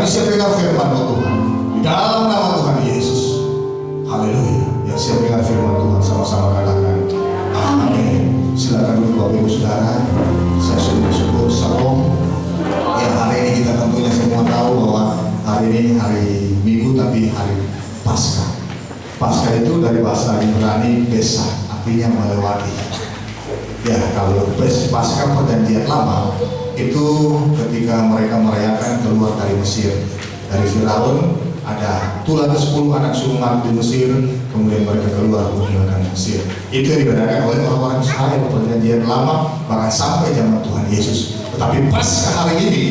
Kami siap dengar firman Tuhan di dalam nama Tuhan Yesus. Haleluya. Yang siap dengar firman Tuhan sama-sama katakan amin. Silakan duduk Bapak Ibu Saudara. Saya sudah bersyukur Shalom. Ya, hari ini kita tentunya semua tahu bahwa hari ini hari Minggu tapi hari Paskah. Paskah itu dari bahasa Ibrani Pesah, artinya melewati. Ya, kalau Paskah perjanjian lama itu ketika mereka merayakan keluar dari Mesir, dari Firaun. Ada tulah ke-10 anak sulung di Mesir, kemudian mereka keluar meninggalkan Mesir. Itu yang diberikan oleh orang-orang Israel perjanjian lama bahkan sampai zaman Tuhan Yesus. Tetapi Paskah hari ini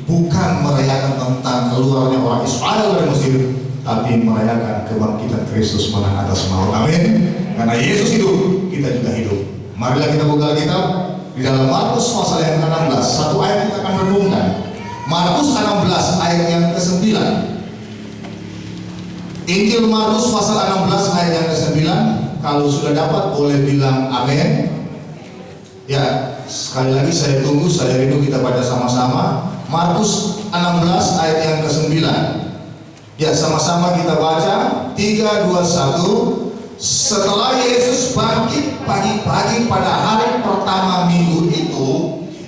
bukan merayakan tentang keluarnya orang Israel dari Mesir, tapi merayakan kebangkitan Kristus menang atas maut. Amin. Karena Yesus hidup, kita juga hidup. Marilah kita buka Alkitab di dalam Markus pasal yang ke-16. Satu ayat kita akan renungkan. Markus 16 ayat yang ke-9. Injil Markus pasal 16 ayat yang ke-9. Kalau sudah dapat boleh bilang amin. Ya, sekali lagi saya tunggu, saya rindu kita baca sama-sama. Markus 16 ayat yang ke-9. Ya, sama-sama kita baca. 3, 2, 1. Setelah Yesus bangkit pagi-pagi pada hari pertama minggu itu,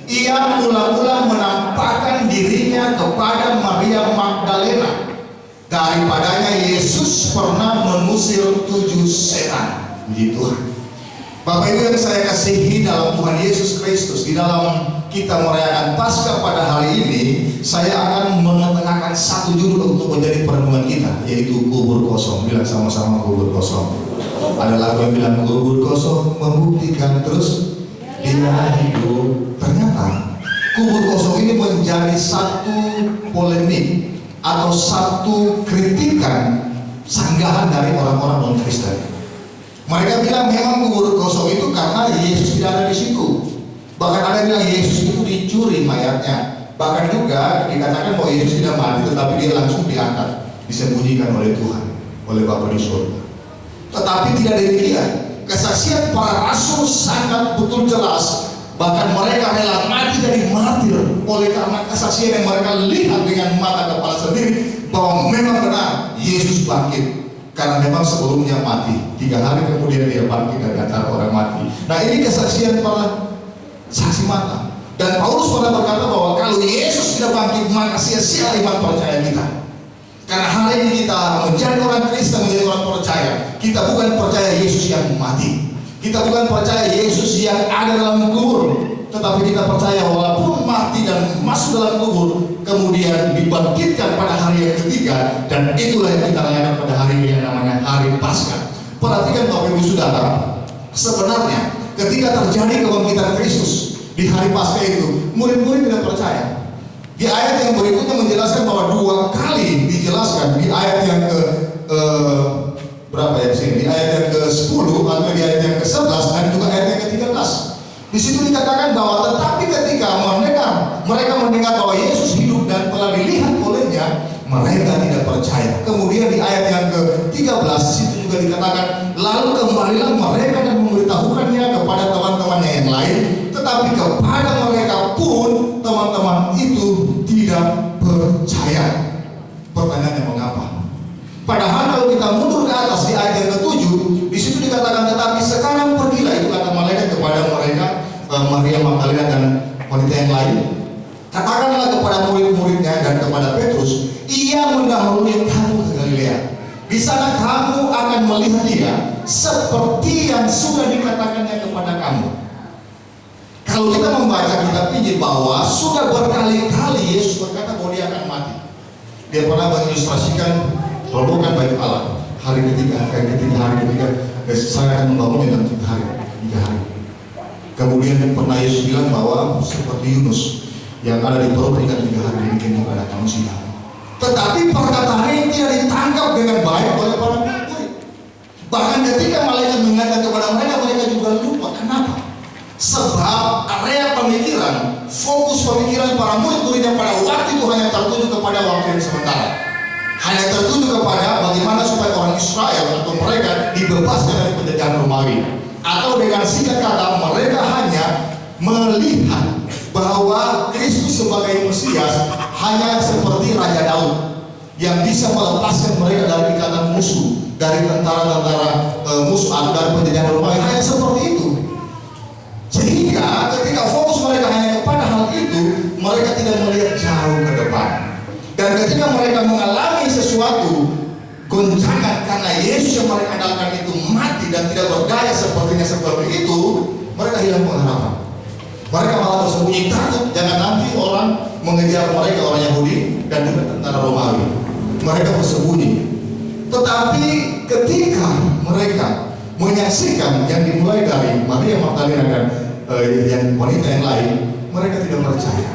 ia mula-mula menampakkan dirinya kepada Maria Magdalena. Daripadanya Yesus pernah mengusir 7 setan. Puji Tuhan. Bapak Ibu yang saya kasihi dalam Tuhan Yesus Kristus, di dalam kita merayakan Paskah pada hari ini, saya akan mengetengahkan satu judul untuk menjadi perenungan kita, yaitu kubur kosong. Bilang sama-sama kubur kosong. Ada lagu yang bilang kubur kosong membuktikan terus dia hidup. Ternyata kubur kosong ini menjadi satu polemik atau satu kritikan sanggahan dari orang-orang non-Kristen. Mereka bilang memang kubur kosong itu karena Yesus tidak ada di situ. Bahkan ada yang bilang Yesus itu dicuri mayatnya. Bahkan juga dikatakan bahwa Yesus tidak mati, tetapi dia langsung diangkat, disembunyikan oleh Tuhan, oleh Bapa di surga. Tetapi tidak demikian. Kesaksian para rasul sangat betul jelas. Bahkan mereka rela mati dari martir oleh karena kesaksian yang mereka lihat dengan mata kepala sendiri bahwa memang benar Yesus bangkit. Karena memang sebelumnya mati, 3 hari kemudian dia bangkit dari antara orang mati. Nah, ini kesaksian para saksi mata. Dan Paulus pernah berkata bahwa kalau Yesus tidak bangkit, maka sia-sia iman percaya kita. Karena hari ini kita menjadi orang Kristen, menjadi orang percaya, kita bukan percaya Yesus yang mati. Kita bukan percaya Yesus yang ada dalam kubur, tetapi kita percaya walaupun mati dan masuk dalam kubur, kemudian dibangkitkan pada hari yang ketiga, dan itulah yang kita rayakan pada hari ini yang namanya Hari Paskah. Perhatikan Bapak Ibu Saudara, sebenarnya ketika terjadi kebangkitan Kristus di hari Paskah itu, murid-murid tidak percaya. Di ayat yang berikutnya menjelaskan bahwa 2 kali dijelaskan di ayat yang ke berapa ya sini? Di ayat yang ke-10 atau di ayat yang ke-11 dan juga ayat yang ke-13. Di situ dikatakan bahwa tetapi ketika mereka mendengar bahwa Yesus hidup dan telah dilihat olehnya, mereka tidak percaya. Kemudian di ayat yang ke-13 situ juga dikatakan, lalu kembalilah mereka dan memberitahukannya kepada teman-temannya yang lain, tetapi kepada mereka pun teman-teman itu tidak percaya. Pertanyaannya mengapa? Padahal kalau kita mundur ke atas di ayat yang ke-7, di situ dikatakan tetapi sekarang pergilah, itu kata malaikat kepada mereka, Maria Magdalena dan wanita yang lain, katakanlah kepada murid-muridnya dan kepada Petrus, ia mendahului kamu ke Galilea. Di sana kamu akan melihat dia seperti yang sudah dikatakannya kepada kamu. Kalau kita membaca kitab Injil bahwa sudah berkali-kali Yesus berkata bahwa dia akan mati. Dia pernah mengilustrasikan robohkan bait Allah. Hari ketiga, saya akan membangunnya dalam 3 hari. Kemudian pernah Yesus bilang bahwa seperti Yunus yang ada di perut ikan 3 hari demikian juga anak manusia. Tetapi perkataan ini tidak ditangkap dengan baik oleh para murid. Bahkan ketika malaikat mengatakan kepada mereka, mereka juga lupa. Kenapa? Sebab area pemikiran, fokus pemikiran para murid-muridnya pada waktu itu hanya tertuju kepada waktu yang sementara. Hanya tertuju kepada bagaimana supaya orang Israel atau mereka dibebaskan dari penjajahan Romawi. Atau dengan singkat kata, mereka hanya melihat bahwa Kristus sebagai Mesias hanya seperti Raja Daud yang bisa melepaskan mereka dari ikatan musuh, dari tentara-tentara musuh atau dari penjajahan Romawi, hanya seperti itu. Sehingga ketika fokus mereka hanya kepada hal itu, mereka tidak melihat jauh ke depan. Dan ketika mereka mengalami sesuatu goncangan karena Yesus yang mereka andalkan itu mati dan tidak berdaya seperti itu, mereka hilang pengharapan. Mereka malah bersembunyi takut jangan nanti orang mengejar mereka, orang Yahudi dan juga tentara Romawi. Mereka bersembunyi. Tetapi ketika mereka menyaksikan yang dimulai dari Maria Magdalena dan yang wanita yang lain, mereka tidak percaya,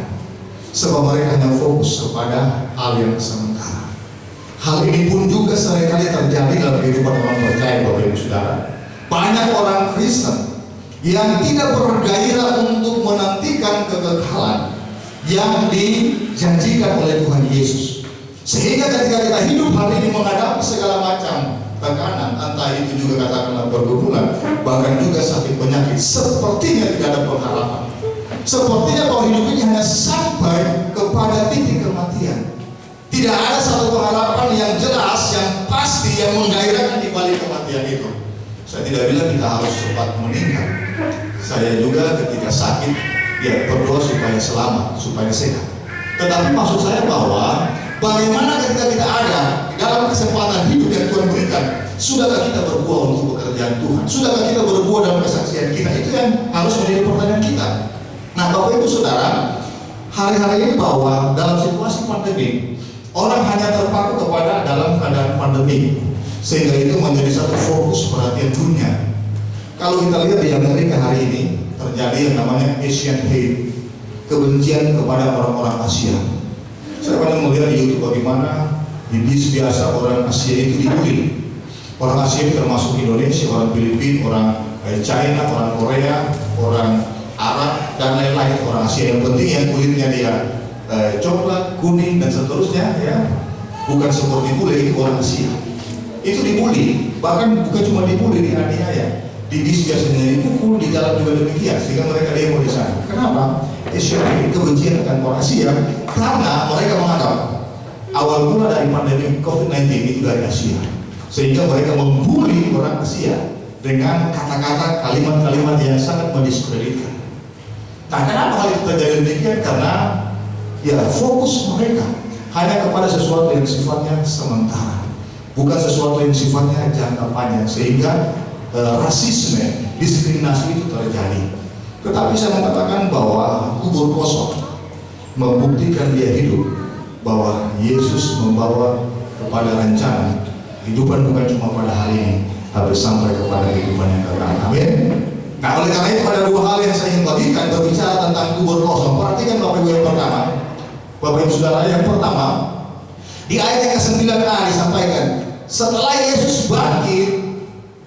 sebab mereka hanya fokus kepada hal yang sementara. Hal ini pun juga seringkali terjadi dalam kehidupan orang percaya, Bapak Ibu Saudara. Banyak orang Kristen yang tidak bergairah untuk menantikan kekekalan yang dijanjikan oleh Tuhan Yesus. Sehingga ketika kita hidup hari ini menghadapi segala macam tekanan, entah itu juga katakanlah pergumulan, bahkan juga sakit penyakit, sepertinya tidak ada pengharapan. Sepertinya bahwa hidup ini hanya sampai kepada titik kematian. Tidak ada satu pengharapan yang jelas, yang pasti, yang menggairahkan di balik kematian itu. Saya tidak bilang kita harus cepat meninggal. Saya juga ketika sakit, ya berdoa supaya selamat, supaya sehat. Tetapi maksud saya bahwa bagaimana ketika kita ada di dalam kesempatan hidup yang Tuhan berikan, sudahkah kita berbuah untuk pekerjaan Tuhan? Sudahkah kita berbuah dalam kesaksian kita? Itu yang harus menjadi pertanyaan kita. Nah, Bapak Ibu Saudara, hari-hari ini bahwa dalam situasi pandemi, orang hanya terpaku kepada dalam keadaan pandemi, sehingga itu menjadi satu fokus perhatian dunia. Kalau kita lihat di Amerika hari ini terjadi yang namanya Asian Hate, kebencian kepada orang-orang Asia. Saya pernah melihat di YouTube bagaimana di bis biasa orang Asia itu dibully. Orang Asia termasuk Indonesia, orang Filipina, orang China, orang Korea, orang Arab dan lain-lain orang Asia. Yang penting yang kulitnya dia coklat, kuning dan seterusnya, ya bukan seperti bule, itu orang Asia. Itu dibully, bahkan bukan cuma dibully, dianiaya. Di bis biasanya dipukul, di jalan juga demikian, sehingga mereka demo di sana. Kenapa? Ini kebencian akan orang Asia karena mereka menganggap awal mula dari pandemi COVID-19 itu dari Asia, sehingga mereka membuli orang Asia dengan kata-kata, kalimat-kalimat yang sangat mendiskreditkan. Nah, kenapa hal itu terjadi demikian? Karena ya fokus mereka hanya kepada sesuatu yang sifatnya sementara, bukan sesuatu yang sifatnya jangka panjang, sehingga rasisme, diskriminasi itu terjadi. Tetapi saya mengatakan bahwa kubur kosong membuktikan dia hidup, bahwa Yesus membawa kepada rencana kehidupan bukan cuma pada hari ini, tapi sampai kepada kehidupan yang akan. Amin. Nah, oleh karena itu ada dua hal yang saya ingin bagikan berbicara tentang kubur kosong. Perhatikan Bapak Ibu yang pertama, Bapak Ibu Saudara, yang pertama di ayat yang ke-9a disampaikan, setelah Yesus bangkit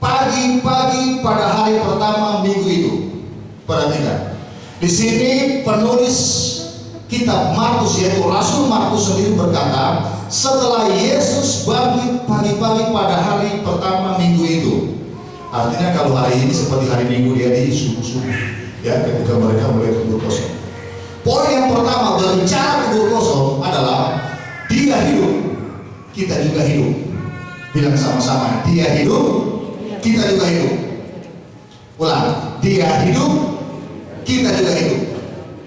pagi-pagi pada hari pertama minggu itu. Perhatikan, di sini penulis kitab Markus, yaitu Rasul Markus sendiri berkata, setelah Yesus bangkit pagi-pagi pada hari pertama minggu itu. Artinya kalau hari ini seperti hari Minggu, dia di subuh-subuh, ya, ketika mereka melihat kubur kosong. Poin yang pertama berbicara kubur kosong adalah dia hidup, kita juga hidup. Bilang sama-sama, dia hidup, kita juga hidup. Ulang, dia hidup, kita juga hidup.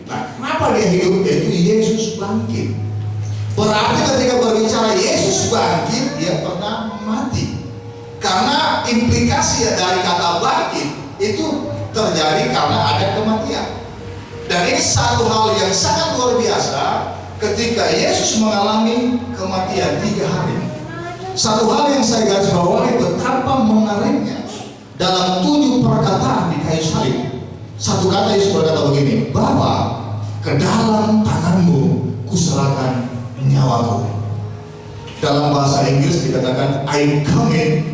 Nah, kenapa dia hidup? Yaitu Yesus bangkit. Berarti ketika berbicara Yesus bangkit, dia pernah mati. Karena implikasi dari kata bangkit itu terjadi karena ada kematian. Dan ini satu hal yang sangat luar biasa ketika Yesus mengalami kematian 3 hari. Satu hal yang saya garis bawahi betapa menariknya dalam 7 perkataan di kayu salib. Satu kata Yesus berkata begini, Bapa, ke dalam tanganmu kuserahkan nyawaku. Dalam bahasa Inggris dikatakan I commit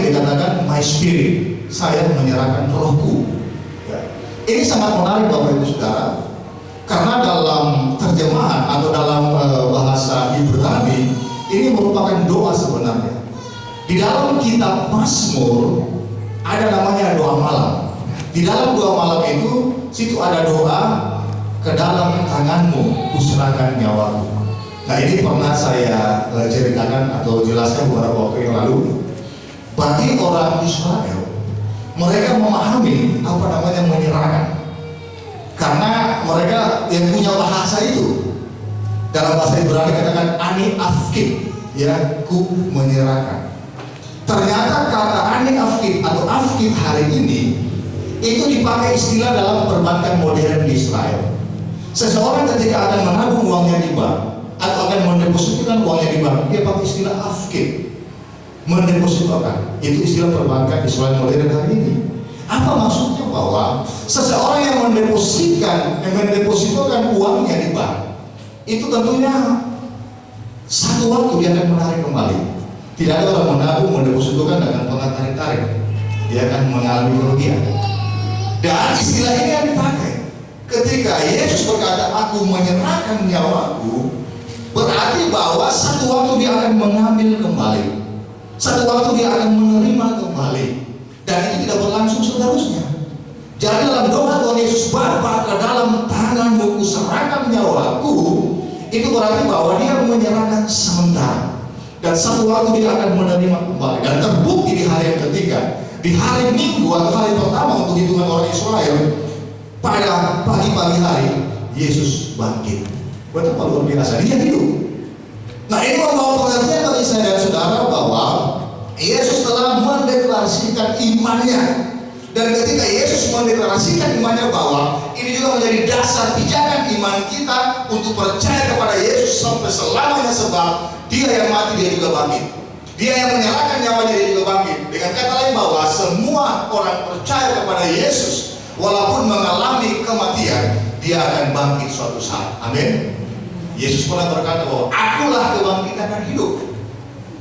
dikatakan my spirit, saya menyerahkan rohku. Ya. Ini sangat menarik Bapak Ibu Saudara, karena dalam terjemahan atau dalam bahasa Ibrani ini merupakan doa sebenarnya. Di dalam kitab Mazmur ada namanya doa malam. Di dalam doa malam itu situ ada doa, ke dalam tanganmu kuserahkan nyawaku. Nah, ini pernah saya ceritakan atau jelaskan beberapa waktu yang lalu. Bagi orang Israel, mereka memahami apa namanya menyerahkan, karena mereka yang punya bahasa itu. Dalam bahasa Ibrani katakan ani afkid, ya, ku menyerahkan. Ternyata kata ani afkid atau afkid hari ini itu dipakai istilah dalam perbankan modern di Israel. Seseorang ketika akan menabung uangnya di bank atau akan mendepositkan uangnya di bank, dia pakai istilah afkid, mendepositkan. Itu istilah perbankan Israel modern hari ini. Apa maksudnya? Bahwa seseorang yang mendepositkan uangnya di bank, itu tentunya satu waktu dia akan menarik kembali. Tidak ada orang menabung mendepositkan dengan pengat tarik-tarik, dia akan mengalami kerugian. Dan istilah ini yang dipakai ketika Yesus berkata, aku menyerahkan nyawaku, berarti bahwa satu waktu dia akan mengambil kembali, satu waktu dia akan menerima kembali, dan itu tidak berlangsung seterusnya. Jadi dalam doa Tuhan Yesus, Bapa, ke dalam tanganmu kuserahkan nyawaku, itu berarti bahwa dia menyerahkan sementara, dan satu waktu dia akan menerima kembali. Dan terbukti di hari yang ketiga, di hari Minggu atau hari pertama untuk hitungan orang Israel, pada pagi-pagi hari Yesus bangkit. Betapa luar biasa, dia hidup. Nah, ini membawa pengertian bagi saya dan saudara bahwa Yesus telah mendeklarasikan imannya. Dan ketika Yesus mendeklarasikan imannya, bahwa ini juga menjadi dasar pijakan iman kita untuk percaya kepada Yesus sampai selamanya, sebab dia yang mati dia juga bangkit, dia yang menyerahkan nyawanya dia juga bangkit. Dengan kata lain, bahwa semua orang percaya kepada Yesus walaupun mengalami kematian, dia akan bangkit suatu saat. Amin. Yesus pernah berkata bahwa akulah kebangkitan dan hidup.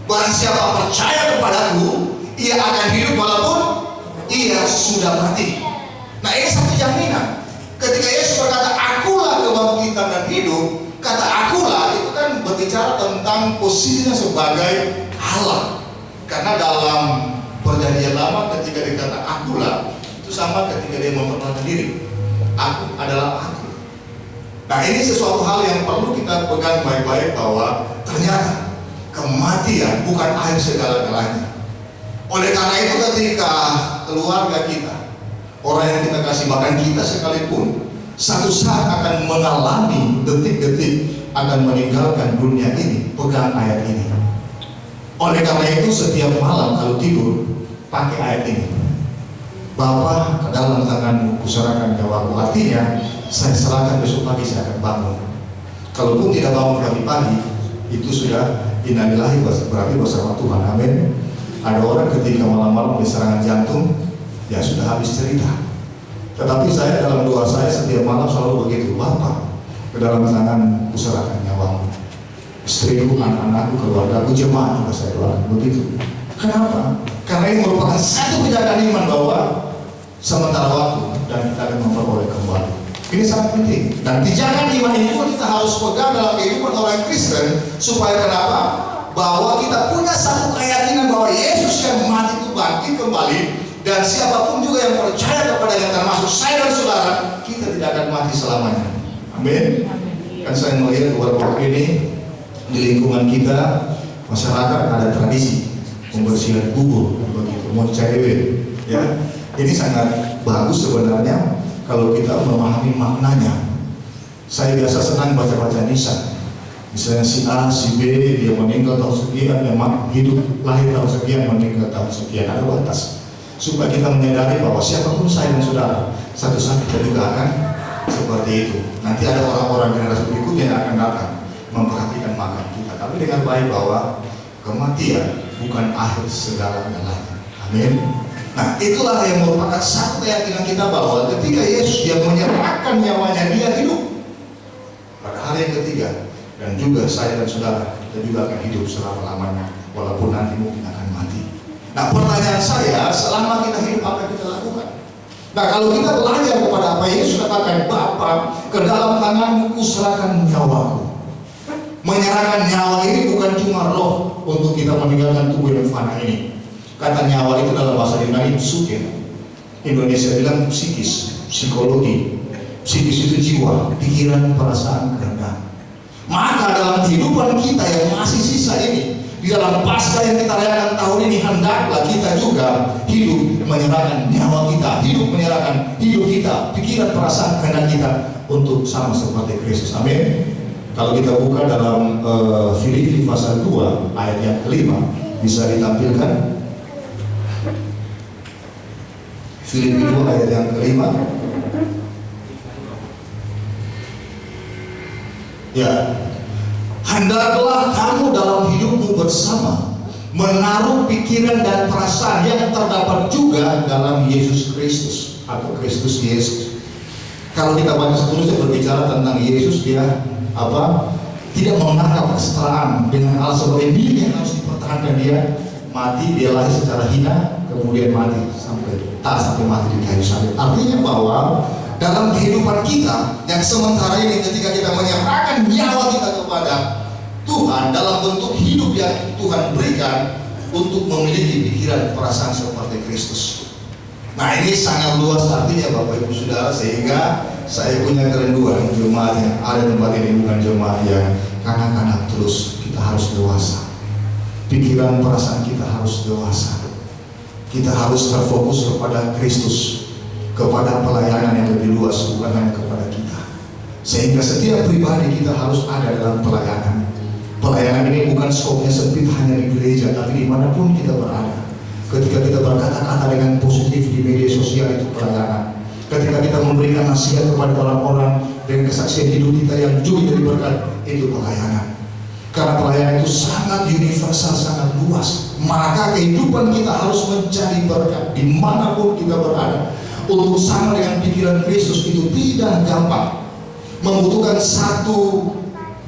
Barang siapa percaya kepadaku, ia akan hidup walaupun ia sudah mati. Nah, ini satu jaminan. Ketika Yesus berkata akulah kebangkitan dan hidup, kata akulah itu kan berbicara tentang posisinya sebagai Allah. Karena dalam perjanjian lama ketika dikata akulah, itu sama ketika dia memperkenalkan diri, aku adalah aku. Nah, ini sesuatu hal yang perlu kita pegang baik-baik, bahwa ternyata kematian bukan akhir segala-galanya. Oleh karena itu, ketika keluarga kita, orang yang kita kasih, bahkan kita sekalipun, satu saat akan mengalami detik-detik akan meninggalkan dunia ini, pegang ayat ini. Oleh karena itu, setiap malam kalau tidur, pakai ayat ini. Bapa, ke dalam tanganmu kuserahkan nyawaku. Artinya, saya serahkan besok pagi saya akan bangun. Kalaupun tidak bangun pagi-pagi, itu sudah innalillahi, berarti bersama Tuhan. Amin. Ada orang ketika malam-malam diserangan jantung, ya sudah habis cerita. Tetapi saya dalam doa saya setiap malam selalu begitu, Bapa, ke dalam tangan kuserahkan nyawamu. Istriku, anak-anakku, keluargaku, jemaat juga saya doakan begitu. Kenapa? Karena ini merupakan satu pijakan iman, bahwa sementara waktu dan kita akan memperoleh kembali. Ini sangat penting. Dan pijakan iman ini pun kita harus pegang dalam kehidupan orang Kristen, supaya kenapa? Bahwa kita punya satu keyakinan bahwa Yesus yang mati itu bangkit kembali, dan siapapun juga yang percaya kepadanya, termasuk saya dan saudara, kita tidak akan mati selamanya. Amin. Kan saya melihat beberapa waktu ini di lingkungan kita, masyarakat ada tradisi pembersihan kubur, begitu, mau cewek, ya. Ini sangat bagus sebenarnya kalau kita memahami maknanya. Saya biasa senang baca-baca nisan. Misalnya si A, si B, dia meninggal tahun sekian, dia hidup lahir tahun sekian, meninggal tahun sekian, ada batas. Supaya kita menyadari bahwa siapapun saya dan saudara, satu saat kita juga akan seperti itu. Nanti ada orang-orang generasi berikutnya yang akan datang memperhatikan makam kita. Tapi dengan baik bahwa kematian bukan akhir segala-galanya. Amin. Nah, itulah yang merupakan satu keyakinan kita, bahwa ketika Yesus dia menyerahkan nyawanya, dia hidup pada hari yang ketiga. Dan juga saya dan saudara, kita juga akan hidup selama-lamanya, walaupun nanti mungkin akan mati. Nah, pertanyaan saya, selama kita hidup apa yang kita lakukan? Nah, kalau kita belajar kepada apa Yesus katakan, Bapa, ke dalam tanganmu kuserahkan nyawaku. Menyerahkan nyawa ini bukan cuma roh untuk kita meninggalkan tubuh yang fana ini. Kata nyawa itu dalam bahasa Yunani psuke. Indonesia bilang psikis, psikologi. Psikis itu jiwa, pikiran, perasaan, kehendak. Maka dalam kehidupan kita yang masih sisa ini, di dalam Paskah yang kita rayakan tahun ini, hendaklah kita juga hidup menyerahkan nyawa kita, hidup menyerahkan hidup kita, pikiran, perasaan, kehendak kita untuk sama seperti Kristus. Amin. Kalau kita buka dalam Filipi pasal 2 ayat yang kelima, bisa ditampilkan. Filipi 2 ayat yang kelima. Ya, hendaklah kamu dalam hidupmu bersama menaruh pikiran dan perasaan yang terdapat juga dalam Yesus Kristus atau Kristus Yesus. Kalau kita baca seterusnya berbicara tentang Yesus, dia tidak menganggap kesetaraan dengan Allah sebagai milik yang harus dipertahankan. Dia mati, dia lahir secara hina, kemudian mati sampai mati di kayu salib. Artinya bahwa dalam kehidupan kita yang sementara ini, ketika kita menyerahkan nyawa kita kepada Tuhan dalam bentuk hidup yang Tuhan berikan untuk memiliki pikiran perasaan seperti Kristus. Nah, ini sangat luas artinya Bapak Ibu Saudara, sehingga saya punya kerinduan jemaat yang ada di tempat ini bukan jemaat yang kanak-kanak terus. Kita harus dewasa. Pikiran perasaan kita harus dewasa. Kita harus terfokus kepada Kristus, kepada pelayanan yang lebih luas, bukan hanya kepada kita. Sehingga setiap pribadi kita harus ada dalam pelayanan. Pelayanan ini bukan skopnya sempit hanya di gereja, tapi dimanapun kita berada. Ketika kita berkata-kata dengan positif di media sosial, itu pelayanan. Ketika kita memberikan nasihat kepada orang-orang dengan kesaksian hidup kita yang juga jadi berkat, itu pelayanan. Karena pelayanan itu sangat universal, sangat luas. Maka kehidupan kita harus mencari berkat dimanapun kita berada. Untuk sama dengan pikiran Kristus itu tidak gampang. Membutuhkan satu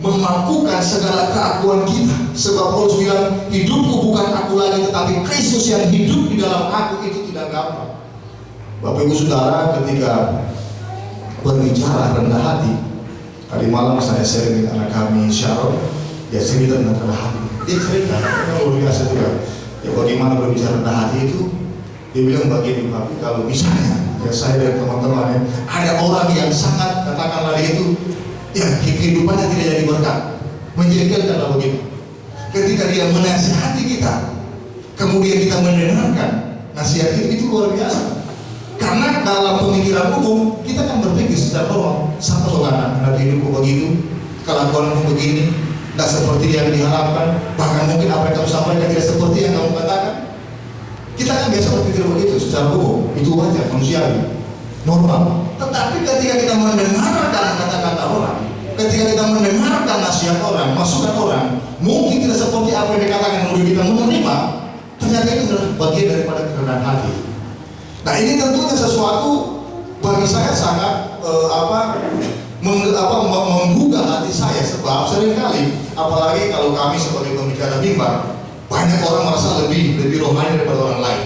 memampukan segala keakuan kita. Sebab Paulus bilang, hidupku bukan aku lagi, tetapi Kristus yang hidup di dalam aku. Itu tidak gampang. Bapak Ibu Saudara, ketika berbicara rendah hati, tadi malam saya sharing dengan anak kami Sharon, dia cerita tentang rendah hati. Dia cerita, luar biasa juga. Ya, bagaimana berbicara rendah hati itu, dia bilang begini, Pak, kalau misalnya ya saya dan teman-teman ada orang yang sangat, katakanlah dia itu ya kehidupannya tidak jadi berkat, menjengkelkan lah begitu. Ketika dia menasihati kita, kemudian kita mendengarkan nasihat itu luar biasa. Karena dalam pemikiran umum kita kan berpikir secara normal, sama soalnya anak hidupku begitu, kelakuanmu begini, tidak seperti yang diharapkan, bahkan mungkin apa yang kamu sampaikan tidak seperti yang kamu katakan. Kita kan biasa berpikir begitu secara umum, itu wajar, manusiawi, normal. Tetapi ketika kita mendengarkan kata-kata orang, ketika kita mendengarkan nasihat orang, masukan orang, mungkin tidak seperti apa yang dikatakan, kemudian kita menerima, ternyata itu adalah bagian daripada kerendahan hati. Nah, ini tentunya sesuatu bagi saya sangat menggugah hati saya, sebab seringkali, apalagi kalau kami sebagai pembicara mimbar, banyak orang merasa lebih rohani daripada orang lain.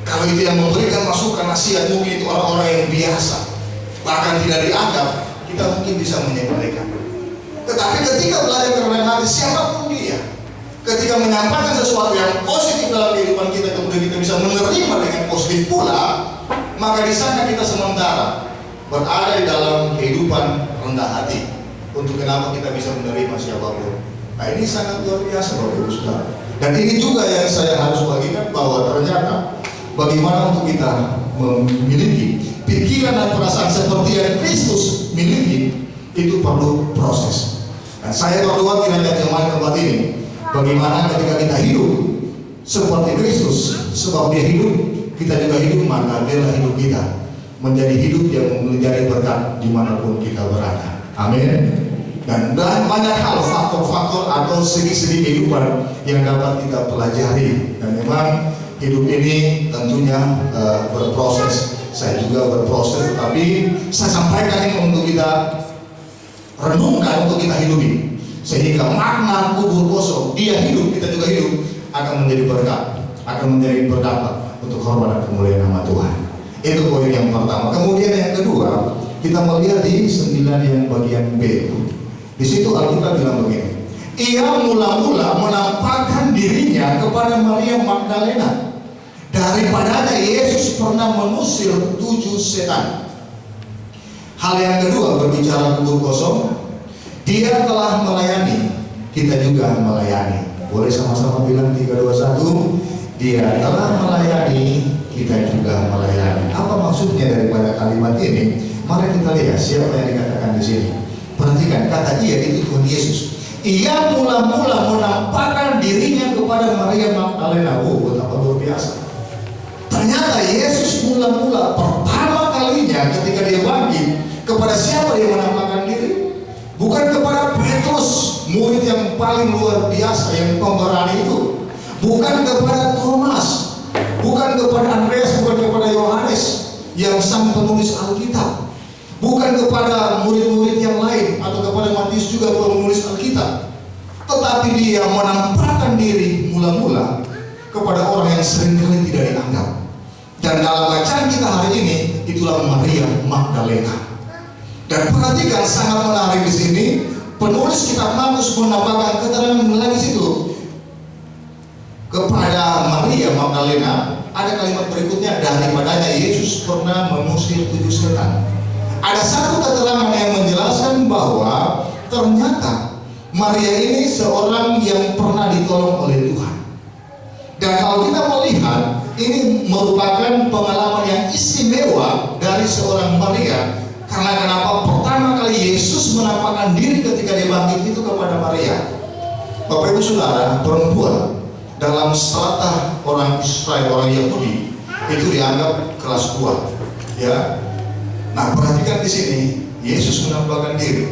Kalau itu yang memberikan masukan nasihat, mungkin itu orang-orang yang biasa, bahkan tidak dianggap, kita mungkin bisa menyepelekan. Tetapi ketika belajar kerendahan hati, siapapun dia, ketika menyampaikan sesuatu yang positif dalam kehidupan kita, kemudian kita bisa menerima dengan positif pula, maka di sana kita sementara berada di dalam kehidupan rendah hati. Untuk kenapa kita bisa menerima siapapun. Nah, ini sangat luar biasa Bapak Ibu Saudara. Dan ini juga yang saya harus bagikan, bahwa ternyata bagaimana untuk kita memiliki pikiran dan perasaan seperti yang Kristus miliki, itu perlu proses. Nah, saya berdoa kiranya jemaat tempat ini, bagaimana ketika kita hidup seperti Kristus, sebab dia hidup, kita juga hidup, maka biarlah hidup kita menjadi hidup yang menjadi berkat dimanapun kita berada. Amin. Dan banyak hal, faktor-faktor atau segi-segi kehidupan yang dapat kita pelajari. Dan memang hidup ini tentunya berproses. Saya juga berproses, tetapi saya sampaikan ini untuk kita renungkan, untuk kita hidupi, sehingga makna kubur kosong, dia hidup, kita juga hidup, akan menjadi berkat, akan menjadi berdampak untuk hormat dan kemuliaan nama Tuhan. Itu poin yang pertama. Kemudian yang kedua, kita melihat di 9 yang bagian B. Di situ Alkitab bilang begini, ia mula-mula menampakkan dirinya kepada Maria Magdalena. Daripadanya Yesus pernah mengusir 7 setan. Hal yang kedua, berbicara kubur kosong, dia telah melayani, kita juga melayani. Boleh sama-sama bilang 3, 2, 1. Dia telah melayani, kita juga melayani. Apa maksudnya daripada kalimat ini? Mari kita lihat siapa yang dikatakan di sini. Perhatikan kata dia itu Tuhan Yesus. Ia mula-mula menampakkan dirinya kepada Maria Magdalena. Oh, betapa luar biasa. Ternyata Yesus mula-mula pertama kalinya ketika dia bangkit, kepada siapa dia menampakkan diri? Bukan kepada Petrus, murid yang paling luar biasa, yang pemberani itu. Bukan kepada Thomas, bukan kepada Andreas, bukan kepada Yohanes yang sang penulis Alkitab, bukan kepada murid-murid yang lain atau kepada Matius juga penulis Alkitab. Tetapi dia menampakkan diri mula-mula kepada orang yang seringkali tidak dianggap. Dan dalam bacaan kita hari ini, itulah Maria Magdalena. Dan perhatikan, sangat menarik di sini, penulis kitab Markus menambahkan keterangan lagi situ kepada Maria Magdalena. Ada kalimat berikutnya, daripadanya Yesus pernah mengusir 7 setan. Ada satu keterangan yang menjelaskan bahwa ternyata Maria ini seorang yang pernah ditolong oleh Tuhan. Dan kalau kita melihat, ini merupakan pengalaman yang istimewa dari seorang Maria. Karena kenapa? Pertama kali Yesus menampakkan diri ketika dia bangkit itu kepada Maria. Bapak Ibu Saudara, perempuan dalam strata orang Israel, orang Yahudi itu dianggap kelas 2, ya. Nah, perhatikan di sini, Yesus menampakkan diri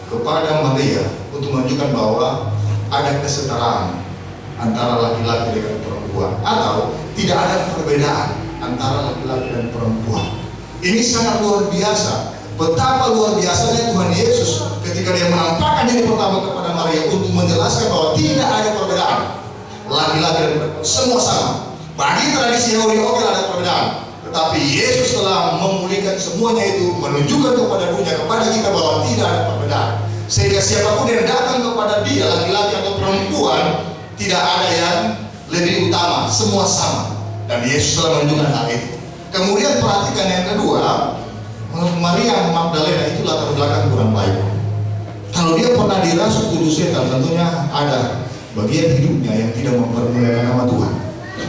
kepada Maria untuk menunjukkan bahwa ada kesetaraan antara laki-laki dengan perempuan, atau tidak ada perbedaan antara laki-laki dan perempuan. Ini sangat luar biasa. Betapa luar biasanya Tuhan Yesus ketika dia menampakkan diri pertama kepada Maria untuk menjelaskan bahwa tidak ada perbedaan laki-laki dan perempuan, semua sama. Bagi tradisi Yahudi oke ada perbedaan, tetapi Yesus telah memulihkan semuanya itu, menunjukkan kepada dunia, kepada kita bahwa tidak ada perbedaan. Sehingga siapapun yang datang kepada dia, laki-laki atau perempuan, tidak ada yang lebih utama, semua sama. Dan Yesus telah menunjukkan hal itu. Kemudian perhatikan yang kedua, Maria Magdalena itu latar belakang kurang baik. Kalau dia pernah dirasuk 7 setan, tentunya ada bagian hidupnya yang tidak mempermuliakan nama Tuhan.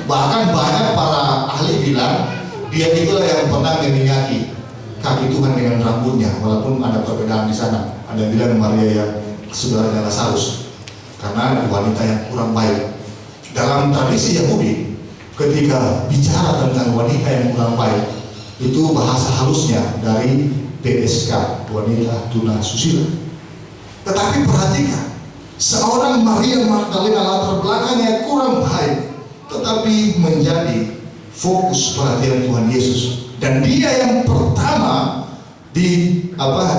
Bahkan banyak para ahli bilang dia itulah yang pernah meminyaki kaki Tuhan dengan rambutnya, walaupun ada perbedaan di sana. Ada yang bilang Maria yang saudaranya Lazarus, karena wanita yang kurang baik. Dalam tradisi Yahudi, ketika bicara tentang wanita yang kurang baik, itu bahasa halusnya dari PSK, wanita tuna susila. Tetapi perhatikan, seorang Maria Magdalena latar belakangnya kurang baik, tetapi menjadi fokus perhatian Tuhan Yesus. Dan dia yang pertama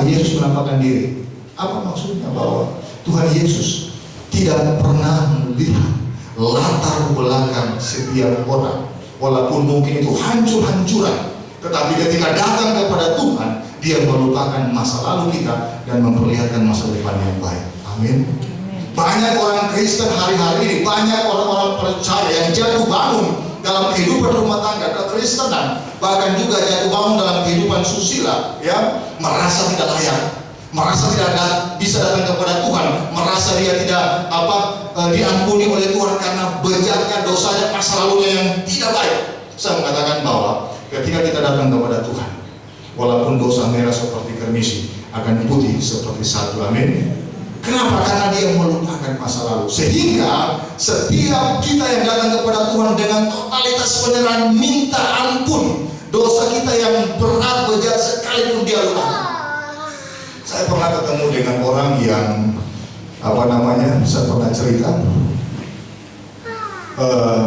Yesus menampakkan diri. Apa maksudnya? Bahwa Tuhan Yesus tidak pernah melihat latar belakang setiap orang, walaupun mungkin itu hancur-hancuran, tetapi ketika datang kepada Tuhan, dia melupakan masa lalu kita dan memperlihatkan masa depan yang baik. Amin. Banyak orang Kristen hari-hari ini, banyak orang-orang percaya yang jatuh bangun dalam kehidupan rumah tangga kekristenan, bahkan juga jatuh bangun dalam kehidupan susila, ya, merasa tidak layak, merasa tidak bisa datang kepada Tuhan, merasa dia tidak diampuni oleh Tuhan karena bejaknya, dosanya, masa lalunya yang tidak baik. Saya mengatakan bahwa ketika kita datang kepada Tuhan, walaupun dosa merah seperti kermisi akan putih seperti salju. Amin. Kenapa? Karena dia melupakan masa lalu. Sehingga setiap kita yang datang kepada Tuhan dengan totalitas penyerahan, minta ampun dosa kita yang berat, bejat sekalipun dia lupa. Saya pernah ketemu dengan orang yang saya pernah cerita,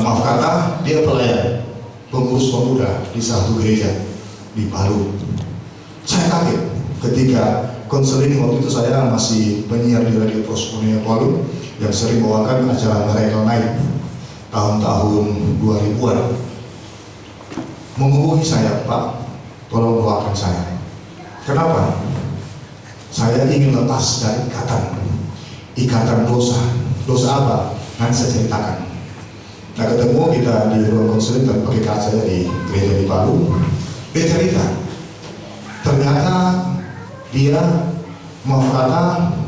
maaf kata, dia pelayan pengurus pemuda di satu gereja di Palu. Saya kaget ketika konseling, waktu itu saya masih penyiar di Radio Prosponia Palu yang sering bawakan acara Miracle Night tahun-tahun 2000-an. Menghubungi saya, Pak, tolong doakan saya. Kenapa? Saya ingin lepas dari ikatan dosa. Dosa apa? Nanti saya ceritakan. Nah, ketemu kita di ruang konseling dan pakai kaca di gereja di Palu. Dia cerita, ternyata dia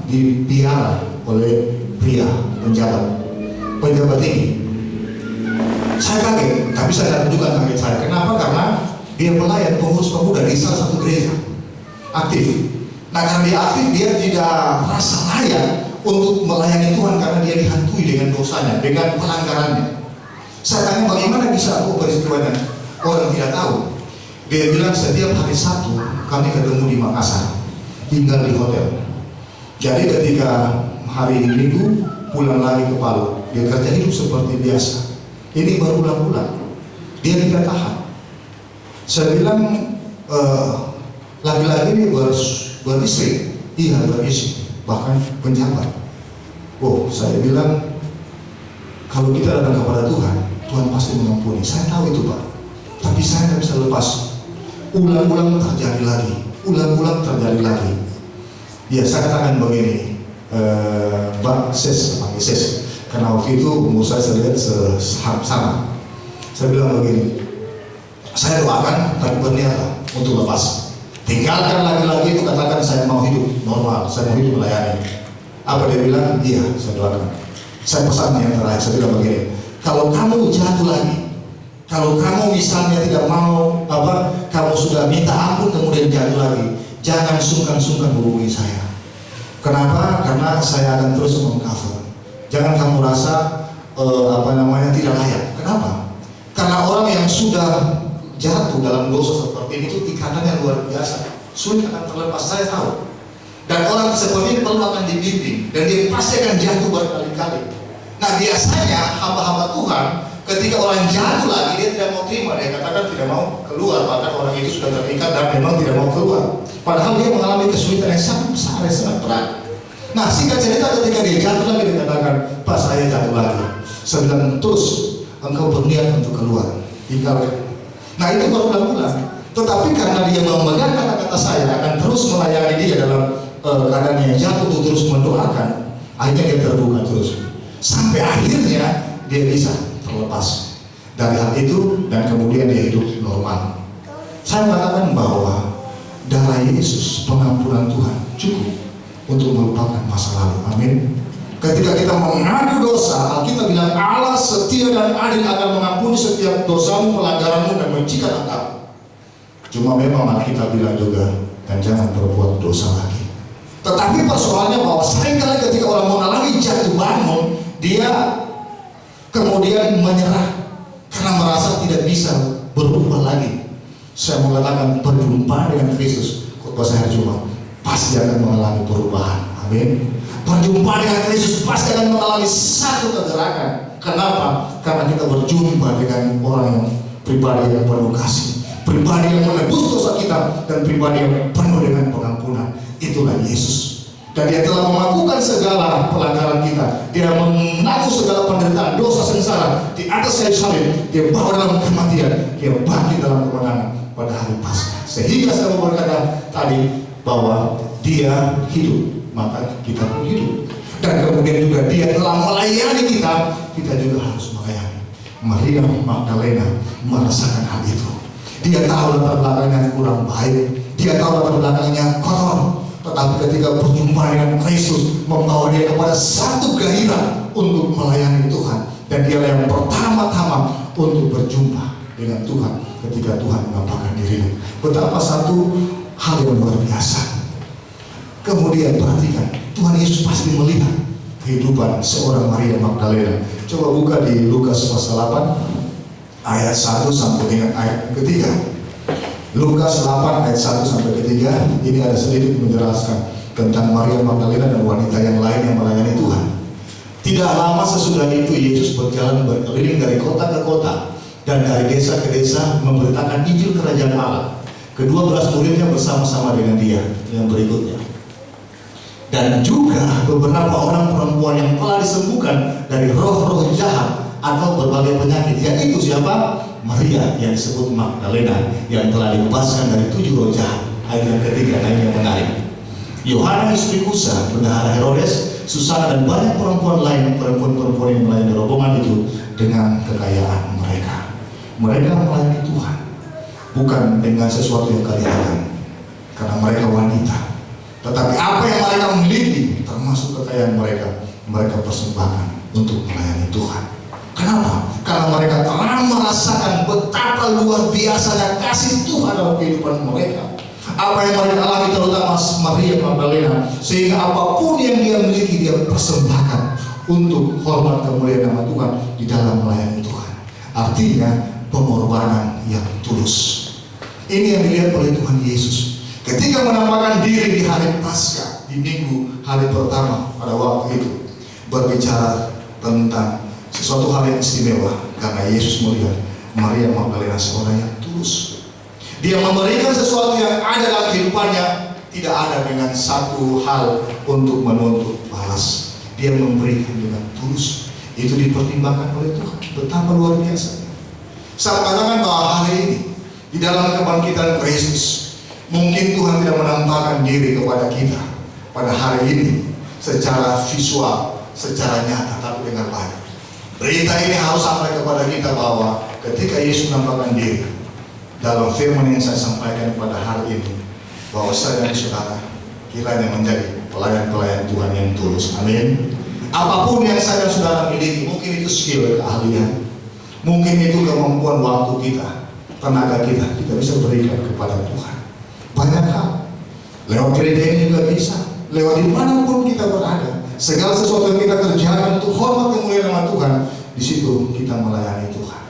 dipiara oleh pria penjabat tinggi. Saya kaget, tapi saya tidak tunjukkan kaget saya. Kenapa? Karena dia pelayan pengurus pemuda di salah satu gereja, aktif. Nah, karena dia aktif, dia tidak rasa layak untuk melayani Tuhan karena dia dihantui dengan dosanya, dengan pelanggarannya. Saya tanya bagaimana bisa peristiwanya? Orang tidak tahu. Dia bilang setiap hari Sabtu kami ketemu di Makassar, tinggal di hotel. Jadi ketika hari Minggu pulang lagi ke Palu, dia kerja hidup seperti biasa. Ini berulang-ulang, dia tidak tahan. Saya bilang, laki-laki ini beristri, iya beristri, bahkan penjabat. Oh, saya bilang, kalau kita datang kepada Tuhan, Tuhan pasti mengampuni. Saya tahu itu Pak, tapi saya tidak bisa lepas. Ulang-ulang terjadi lagi, ulang-ulang terjadi lagi. Ya, saya katakan begini, Mbak Ses, karena waktu itu umur saya lihat sama. Saya bilang begini, saya doakan tapi berniatlah untuk lepas. Tinggalkan laki-laki itu, katakan saya mau hidup normal, saya mau hidup melayani. Apa dia bilang? Iya, saya doakan. Saya pesan yang terakhir, saya bilang begini, kalau kamu jatuh lagi, kalau kamu misalnya tidak mau kamu sudah minta ampun kemudian jatuh lagi, jangan sungkan-sungkan hubungi saya. Kenapa? Karena saya akan terus mengcover. Jangan kamu rasa tidak layak. Kenapa? Karena orang yang sudah jatuh dalam dosa seperti ini itu tekanan yang luar biasa, sulit akan terlepas. Saya tahu. Dan orang seperti ini perlu akan dibimbing, dan dia pasti akan jatuh berkali-kali. Nah, biasanya hamba-hamba Tuhan ketika orang jatuh lagi, dia tidak mau terima, dia katakan tidak mau keluar, bahkan orang itu sudah terikat dan memang tidak mau keluar. Padahal dia mengalami kesulitan yang sangat besar, yang sangat berat. Nah, singkat cerita ketika dia jatuh lagi, dia katakan, Pak, saya jatuh lagi. Saya bilang, terus engkau berniat untuk keluar, tinggalkan. Nah, itu berulang-ulang. Tetapi karena dia memegang kata-kata saya, akan terus melayani dia dalam keadaan yang jatuh, terus mendoakan, akhirnya dia terbuka terus. Sampai akhirnya dia bisa terlepas dari hal itu dan kemudian dia hidup normal. Saya mengatakan bahwa darah Yesus, pengampunan Tuhan cukup untuk melupakan masa lalu. Amin. Ketika kita mengaku dosa, Alkitab bilang Allah setia dan adil akan mengampuni setiap dosamu, pelanggaranmu dan mencikat engkau. Cuma memang Alkitab bilang juga, dan jangan berbuat dosa lagi. Tetapi persoalannya bahwa seringkali ketika orang mengalami jatuh bangun, dia kemudian menyerah karena merasa tidak bisa berubah lagi. Saya mengatakan perjumpaan dengan Kristus, khotbah saya Jumat, pasti akan mengalami perubahan. Amin. Perjumpaan dengan Kristus pasti akan mengalami satu kegerakan. Kenapa? Karena kita berjumpa dengan orang yang pribadi yang penuh kasih, pribadi yang menebus dosa kita, dan pribadi yang penuh dengan pengampunan. Itulah Yesus. Dan dia telah melakukan segala pelanggaran kita. Dia menanggung segala penderitaan, dosa, sengsara di atas kayu salib. Dia bawa dalam kematian, dia bangkit dalam kemenangan pada hari Paskah. Sehingga saya mau berkata tadi bahwa dia hidup, maka kita pun hidup. Dan kemudian juga dia telah melayani kita, kita juga harus melayani. Maria Magdalena merasakan hal itu. Dia tahu latar belakangnya kurang baik, dia tahu latar belakangnya kotor, tetapi ketika berjumpa dengan Kristus membawa dia kepada satu gairah untuk melayani Tuhan. Dan dia yang pertama-tama untuk berjumpa dengan Tuhan ketika Tuhan menampakkan dirinya. Betapa satu hal yang luar biasa. Kemudian perhatikan, Tuhan Yesus pasti melihat kehidupan seorang Maria Magdalena. Coba buka di Lukas pasal 8 ayat 1 sampai dengan ayat ketiga. Lukas 8 ayat 1 sampai ketiga. Ini ada sedikit menjelaskan tentang Maria Magdalena dan wanita yang lain yang melayani Tuhan. Tidak lama sesudah itu Yesus berjalan berkeliling dari kota ke kota dan dari desa ke desa memberitakan Injil Kerajaan Allah. Kedua belas muridnya bersama-sama dengan dia. Yang berikutnya, dan juga beberapa orang perempuan yang telah disembuhkan dari roh-roh jahat atau berbagai penyakit, yaitu siapa? Maria yang disebut Magdalena yang telah dibebaskan dari 7 roh jahat. Ayat yang ketiga, nah ini yang menarik. Yohana istri Kusa, bendahara Herodes, Susana dan banyak perempuan lain, perempuan-perempuan yang melayani rombongan itu dengan kekayaan mereka. Mereka melayani Tuhan bukan dengan sesuatu yang kelihatan, karena mereka wanita. Tetapi apa yang mereka miliki, termasuk kekayaan mereka, mereka persembahkan untuk melayani Tuhan. Kenapa? Karena mereka telah merasakan betapa luar biasanya kasih Tuhan dalam kehidupan mereka. Apa yang mereka alami, terutama Maria Magdalena, sehingga apapun yang dia miliki dia persembahkan untuk hormat kemuliaan nama Tuhan di dalam melayani Tuhan. Artinya pengorbanan yang tulus. Ini yang dilihat oleh Tuhan Yesus ketika menampakkan diri di hari Paskah, di minggu hari pertama pada waktu itu, berbicara tentang sesuatu hal yang istimewa karena Yesus melihat Maria Magdalena seorang yang tulus. Dia memberikan sesuatu yang ada dalam kehidupannya, tidak ada dengan satu hal untuk menuntut balas. Dia memberikan dengan tulus. Itu dipertimbangkan oleh Tuhan. Betapa luar biasa. Saya katakan bahwa hari ini di dalam kebangkitan Kristus, mungkin Tuhan tidak menampakkan diri kepada kita pada hari ini secara visual, secara nyata, tapi dengan baik. Berita ini harus sampai kepada kita bahwa ketika Yesus menampakkan diri dalam firman yang saya sampaikan pada hari ini, bahwa saya dan saudara kiranya menjadi pelayan-pelayan Tuhan yang tulus. Amin. Apapun yang saya dan saudara miliki, mungkin itu skill, keahlian, mungkin itu kemampuan waktu kita, tenaga kita bisa berikan kepada Tuhan. Banyak hal. Lewat gereja ini juga bisa, lewat dimanapun kita berada. Segala sesuatu yang kita kerjakan untuk hormat kemuliaan nama Tuhan, di situ kita melayani Tuhan.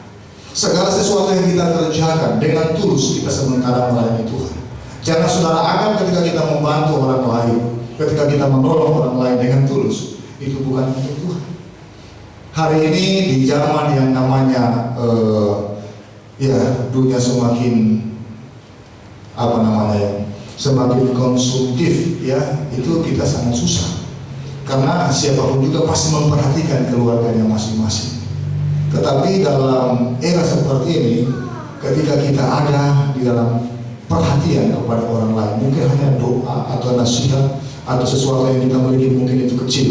Segala sesuatu yang kita kerjakan dengan tulus, kita sementara melayani Tuhan. Jangan saudara anggap ketika kita membantu orang lain, ketika kita menolong orang lain dengan tulus, itu bukan untuk Tuhan. Hari ini di zaman yang namanya dunia semakin semakin konsumtif, itu kita sangat susah. Karena siapapun juga pasti memperhatikan keluarganya masing-masing. Tetapi dalam era seperti ini, ketika kita ada di dalam perhatian kepada orang lain, mungkin hanya doa atau nasihat atau sesuatu yang kita miliki mungkin itu kecil,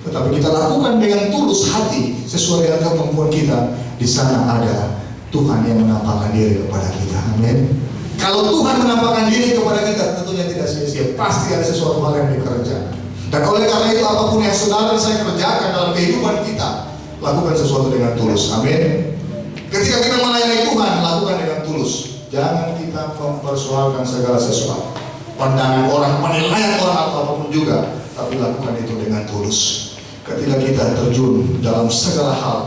tetapi kita lakukan dengan tulus hati sesuai dengan kemampuan kita, di sana ada Tuhan yang menampakkan diri kepada kita. Amin. Kalau Tuhan menampakkan diri kepada kita, tentunya tidak sia-sia, pasti ada sesuatu hal yang dikerjakan. Dan oleh karena itu, apapun yang saudara dan saya kerjakan dalam kehidupan kita, lakukan sesuatu dengan tulus. Amin. Ketika kita melayani Tuhan, lakukan dengan tulus. Jangan kita mempersoalkan segala sesuatu, pandangan orang, penilaian orang atau apapun juga, tapi lakukan itu dengan tulus. Ketika kita terjun dalam segala hal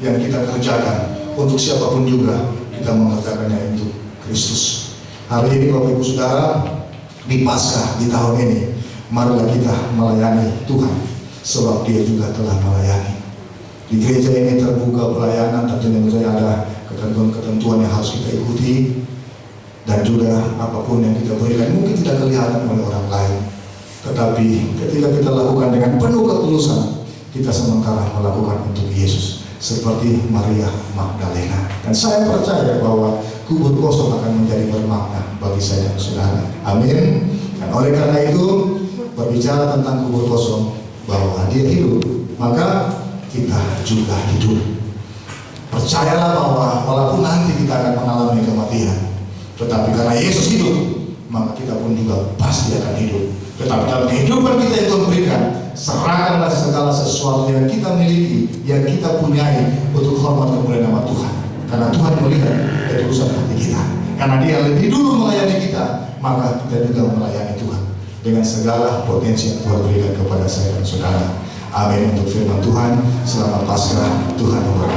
yang kita kerjakan untuk siapapun juga, kita mengerjakannya untuk Kristus. Hari ini Bapak Ibu Saudara, di Paskah di tahun ini, marilah kita melayani Tuhan, sebab Dia juga telah melayani. Di gereja ini terbuka pelayanan, tentunya ada ketentuan-ketentuan yang harus kita ikuti, dan juga apapun yang kita berikan mungkin tidak kelihatan oleh orang lain, tetapi ketika kita lakukan dengan penuh ketulusan, kita sementara melakukan untuk Yesus, seperti Maria Magdalena. Dan saya percaya bahwa kubur kosong akan menjadi bermakna bagi saya dan saudara. Amin. Dan oleh karena itu, berbicara tentang kubur kosong, bahwa Dia hidup, maka kita juga hidup. Percayalah bahwa walaupun nanti kita akan mengalami kematian, tetapi karena Yesus hidup, maka kita pun juga pasti akan hidup. Tetapi dalam kehidupan kita yang Tuhan berikan, serahkanlah segala sesuatu yang kita miliki, yang kita punyai, untuk hormat kemuliaan nama Tuhan. Karena Tuhan melihat ketulusan hati kita. Karena Dia lebih dulu melayani kita, maka kita juga melayani Tuhan dengan segala potensi yang Tuhan berikan kepada saya dan saudara. Amin. Untuk firman Tuhan, selamat Paskah, Tuhan memberkati.